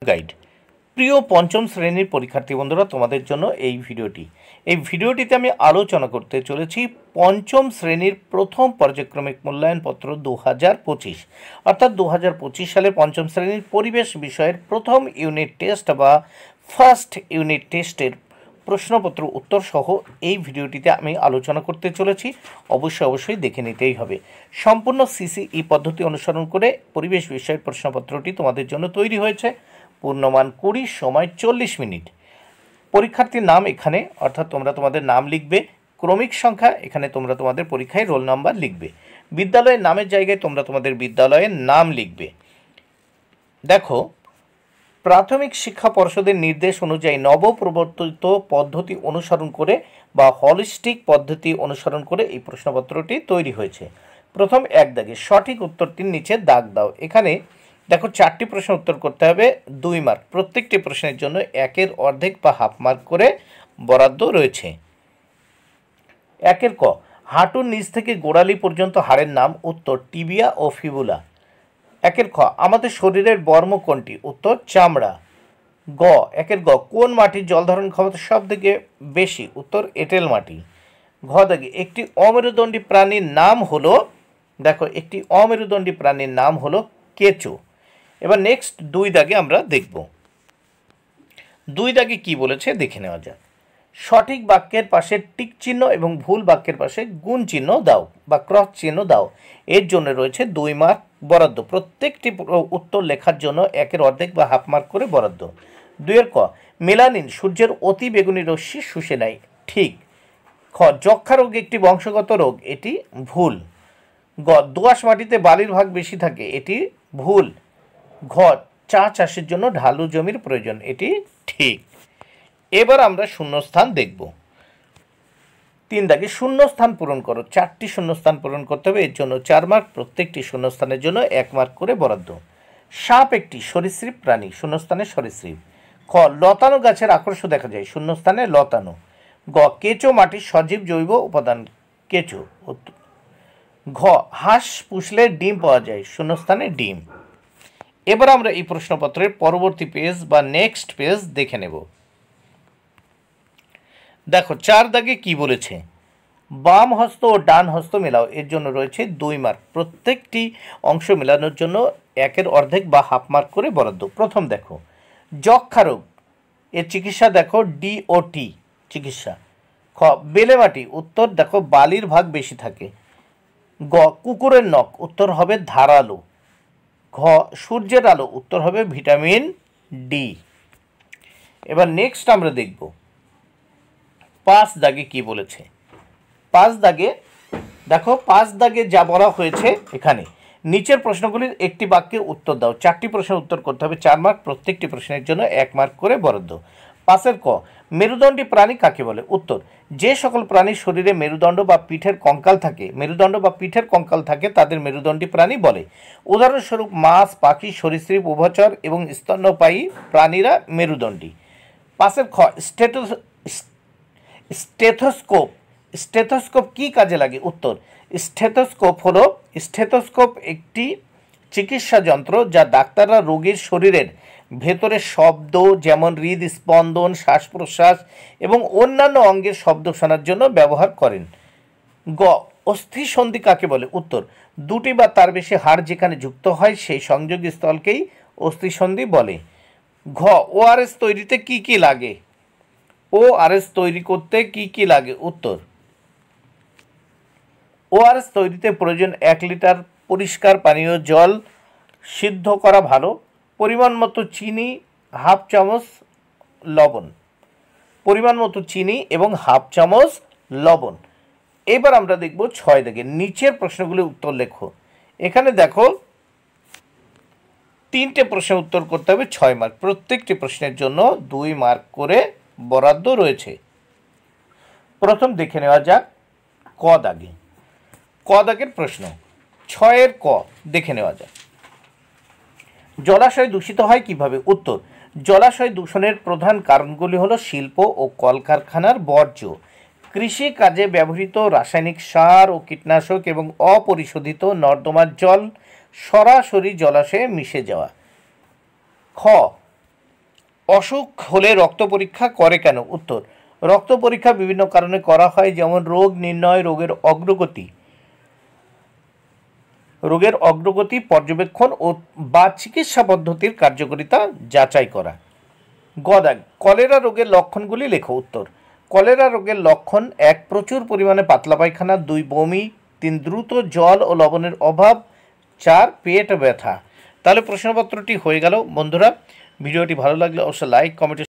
Guide. প্রিয় পঞ্চম শ্রেণীর পরীক্ষার্থী বন্ধুরা, তোমাদের জন্য এই ভিডিওটিতে আমি আলোচনা করতে চলেছি পঞ্চম শ্রেণীর প্রথম পর্যায়ক্রমিক মূল্যায়নপত্র 2025, অর্থাৎ 2025 সালে পঞ্চম শ্রেণীর পরিবেশ বিষয়ের প্রথম ইউনিট টেস্ট বা ফার্স্ট ইউনিট টেস্টের প্রশ্নপত্র উত্তর সহ এই ভিডিওটিতে আমি আলোচনা করতে চলেছি। অবশ্যই দেখে নিতেই হবে। সম্পূর্ণ সিসিই পদ্ধতি অনুসরণ করে পরিবেশ বিষয়ের প্রশ্নপত্রটি তোমাদের জন্য তৈরি হয়েছে। পূর্ণমান 20, সময় 40 মিনিট। পরীক্ষার্থীর নাম এখানে, অর্থাৎ তোমরা তোমাদের নাম লিখবে। ক্রমিক সংখ্যা এখানে তোমরা তোমাদের পরীক্ষায় রোল নাম্বার লিখবে। বিদ্যালয়ের নামের জায়গায় তোমরা তোমাদের বিদ্যালয়ের নাম লিখবে। দেখো, প্রাথমিক শিক্ষা পর্ষদের নির্দেশ অনুযায়ী নবপ্রবর্তিত পদ্ধতি অনুসরণ করে বা হলিস্টিক পদ্ধতি অনুসরণ করে এই প্রশ্নপত্রটি তৈরি হয়েছে। প্রথম এক দাগে সঠিক উত্তরটির নিচে দাগ দাও। এখানে দেখো 4টি প্রশ্ন উত্তর করতে হবে, 2 মার্ক। প্রত্যেকটি প্রশ্নের জন্য 1-এর অর্ধেক বা হাফ মার্ক করে বরাদ্দ রয়েছে। 1-এর ক, হাঁটুর নিচ থেকে গোড়ালি পর্যন্ত হাড়ের নাম। উত্তর টিবিয়া ও ফিবুলা। 1-এর খ, আমাদের শরীরের বর্ম কোনটি? উত্তর চামড়া। 1-এর গ, কোন মাটির জল ধারণ ক্ষমতা সব থেকে বেশি? উত্তর এঁটেল মাটি। ঘ দাগে একটি অমেরুদণ্ডী প্রাণীর নাম হলো, দেখো একটি অমেরুদণ্ডী প্রাণীর নাম হলো কেঁচো। এবার নেক্সট 2 দাগে আমরা দেখব। 2 দাগে কি বলেছে দেখে নেওয়া যাক। সঠিক বাক্যের পাশে টিক চিহ্ন এবং ভুল বাক্যের পাশে গুণ চিহ্ন দাও বা ক্রস চিহ্ন দাও। এর জন্য রয়েছে 2 মার্ক বরাদ্দ। প্রত্যেকটি উত্তর লেখার জন্য 1-এর অর্ধেক বা হাফ মার্ক করে বরাদ্দ। 2-এর ক, মেলানিন সূর্যের অতি বেগুনি রশ্মি শুষে নেয়। ঠিক। খ, যক্ষা রোগ একটি বংশগত রোগ। এটি ভুল। গ, দোআঁশ মাটিতে বালির ভাগ বেশি থাকে। এটি ভুল। ঘ, চা চাষের জন্য ঢালু জমির প্রয়োজন। এটি ঠিক। এবার আমরা শূন্যস্থান দেখব। 3 দাগে শূন্যস্থান পূরণ করো। 4টি শূন্যস্থান পূরণ করতে হবে। এর জন্য 4 মার্ক। প্রত্যেকটি শূন্যস্থানের জন্য 1 মার্ক করে বরাদ্দ। সাপ একটি সরীসৃপ প্রাণী। শূন্যস্থানে সরীসৃপ। খ, লতানো গাছের আকর্ষ দেখা যায়। শূন্যস্থানে লতানো। গ, কেঁচো মাটির সজীব জৈব উপাদান। কেঁচো। ঘ, হাঁস পুষলে ডিম পাওয়া যায়। শূন্যস্থানে ডিম। এবার আমরা এই প্রশ্নপত্রের পরবর্তী পেজ বা নেক্সট পেজ দেখে নেব। দেখো 4 দাগে কি বলেছে, বাম হস্ত ও ডান হস্ত মেলাও। এর জন্য রয়েছে 2 মার্ক। প্রত্যেকটি অংশ মেলানোর জন্য 1-এর অর্ধেক বা হাফ মার্ক করে বরাদ্দ। প্রথম দেখো, যক্ষা রোগ এর চিকিৎসা দেখো DOT চিকিৎসা। খ, বেলেমাটি। উত্তর দেখো বালির ভাগ বেশি থাকে। গ, কুকুরের নখ। উত্তর হবে ধারালো। ঘ, সূর্যের আলো। উত্তর হবে ভিটামিন ডি। এবার নেক্সট আমরা দেখব 5 দাগে কি বলেছে। 5 দাগে দেখো, 5 দাগে যা বলা হয়েছে এখানে, নিচের প্রশ্নগুলির একটি বাক্যে উত্তর দাও। 4টি প্রশ্নের উত্তর করতে হবে। 4 মার্ক। প্রত্যেকটি প্রশ্নের জন্য 1 মার্ক করে বরাদ্দ। 5-এর ক, মেরুদণ্ডী প্রাণী কাকে বলে? উত্তর যে সকল প্রাণীর শরীরে মেরুদণ্ড বা পিঠের কঙ্কাল থাকে তাদের মেরুদণ্ডী প্রাণী বলে। উদাহরণস্বরূপ মাছ, পাখি, সরীসৃপ, উভচর এবং স্তন্যপায়ী প্রাণীরা মেরুদণ্ডী। 5-এর খ, স্টেথোস্কোপ কি কাজে লাগে? উত্তর স্টেথোস্কোপ একটি চিকিৎসা যন্ত্র যা ডাক্তাররা রোগীর শরীরের ভেতরে শব্দ যেমন হৃদস্পন্দন, শ্বাস প্রশ্বাস এবং অন্যান্য অঙ্গের শব্দ শোনার জন্য ব্যবহার করেন। গ, অস্থিসন্ধি কাকে বলে? উত্তর 2টি বা তার বেশি হাড় যেখানে যুক্ত হয় সেই সংযোগ স্থলকেই অস্থিসন্ধি বলে। ঘ, ORS তৈরিতে কি কি লাগে? ORS তৈরি করতে কি কি লাগে? উত্তর ORS তৈরিতে প্রয়োজন 1 লিটার পরিষ্কার পানীয় জল, সিদ্ধ করা ভালো, পরিমাণ মতো চিনি, হাফ চামচ লবণ। এবার আমরা দেখব 6 দাগে, নিচের প্রশ্নগুলি উত্তর লেখো। এখানে দেখো 3টে প্রশ্নের উত্তর করতে হবে। 6 মার্ক। প্রত্যেকটি প্রশ্নের জন্য 2 মার্ক করে বরাদ্দ রয়েছে। প্রথম দেখে নেওয়া যাক ক দাগের প্রশ্ন। 6-এর ক দেখে নেওয়া যাক। জলাশয় দূষিত হয় কিভাবে? উত্তর জলাশয় দূষণের প্রধান কারণগুলি হলো শিল্প ও কলকারখানার বর্জ্য, কৃষি কাজে ব্যবহৃত রাসায়নিক সার ও কীটনাশক এবং অপরিশোধিত নর্দমার জল সরাসরি জলাশয়ে মিশে যাওয়া। খ, অসুখ হলে রক্ত পরীক্ষা করে কেন? উত্তর, রক্ত পরীক্ষা বিভিন্ন কারণে করা হয়, যেমন রোগ নির্ণয়, রোগের অগ্রগতি পর্যবেক্ষণ ও বা চিকিৎসা পদ্ধতির কার্যকারিতা যাচাই করা। গদাগ, কলেরা রোগের লক্ষণগুলি লেখো। উত্তর, কলেরা রোগের লক্ষণ: 1. প্রচুর পরিমাণে পাতলা পায়খানা, 2. বমি, 3. দ্রুত জল ও লবণের অভাব, 4. পেট ব্যথা। তাহলে প্রশ্নপত্রটি হয়ে গেল। বন্ধুরা, ভিডিওটি ভালো লাগলে অবশ্যই লাইক, কমেন্ট